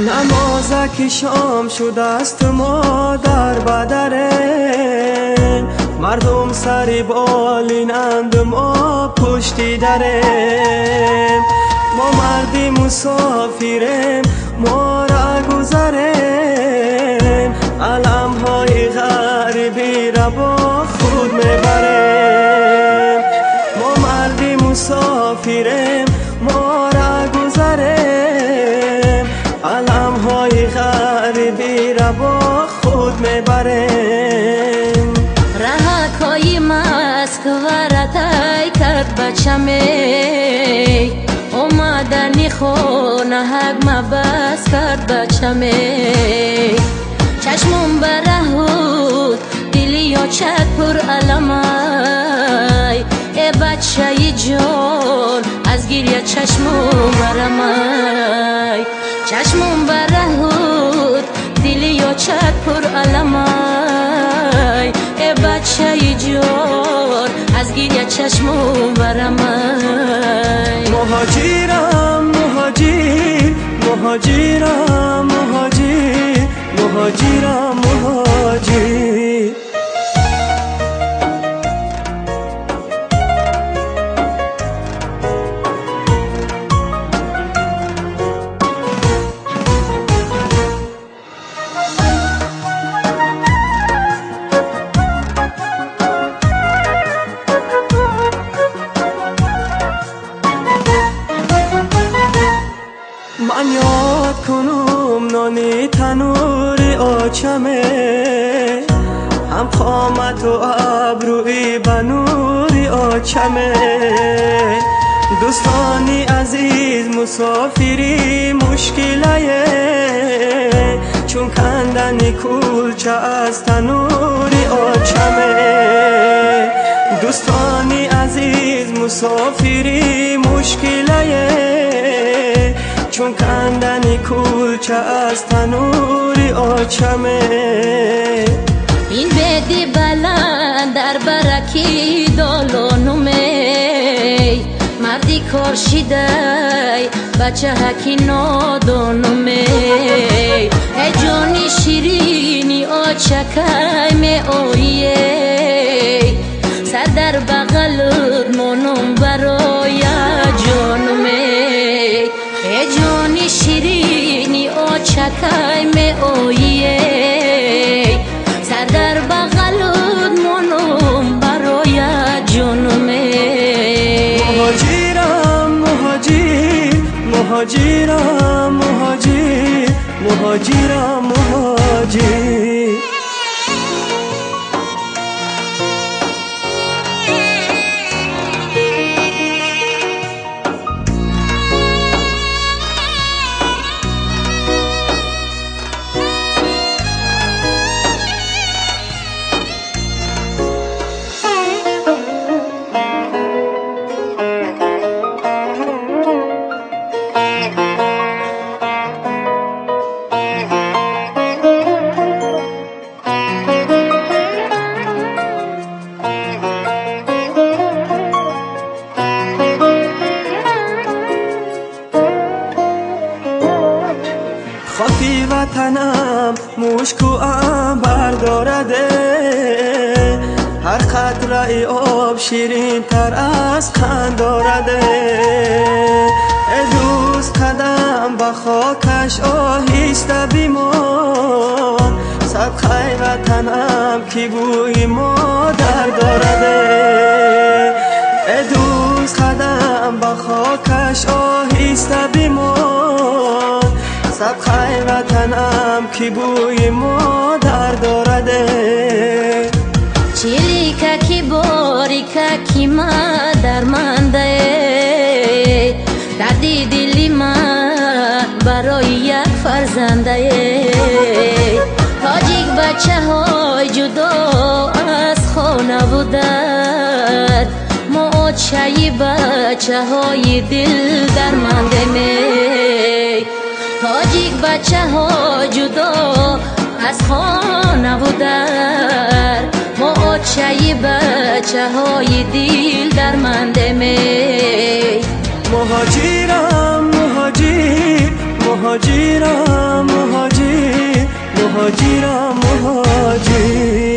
نمازک شام شده است ما در بدرین، مردم سری بالینند ما پشتی درین. ما مردی مسافریم ما را گذریم، علم های غریبی را با خود میبریم. ما مردی مسافریم ما را گذریم، علم های غریبی را با خود میبریم. رهکای مسکو رتای کرد بچمی، اومدنی خونه حق مبس کرد بچمی. چشمم برهود دلی یا چک پر علمای، ای بچه جان از گریه چشمم برمای. چشمم برهود دلی یا چک پر علمای، ای بچه جان از گریه چشمم برمای. مهاجرم مهاجر مهاجرم مهاجر مهاجرم مهاجر. من یاد کنم نانی تنوری آچمه، هم خامت و ابروی بنوری آچمه. دوستانی عزیز مسافری مشکله، چون کندنی کلچه از تنوری آچمه. دوستانی عزیز مسافری مشکله، چون کندنی کلچه از تنوری آچمه. این بدی بلند در برکی دالانومی، مردی کارشیده بچه هکی نادانومی. ای جانی شیرینی آچکای می آیی، سر در بغلت مانم برای جانومی. ای جانی شیرینی آچکای می آیی، سر در بغلت مانم برای جانومی. مهاجرم مهاجر مهاجرم مهاجر مهاجرم مهاجر. خاکی وطنم مشک و عنبر دارده، هر قطره آب شیرین تر از قند دارده. ای دوست قدم به خاکش آهسته بیمان، صدقه وطنم که بوی مادر دارده. ای دوست قدم به خاکش آهسته بیمان، صدقه وطنم که بوی مادر دارده. چلیکه کی باریکه کی مادر منده، دردی دلی من برای یک فرزنده. تاجیک بچه های جدا از خانه بودن، ما چایی بچه های دل درمانده می. تاجیک بچه ها جدا از خانه بودن، ما چایی بچه های دل درمانده می. مهاجرم مهاجر مهاجرم مهاجر مهاجرم مهاجر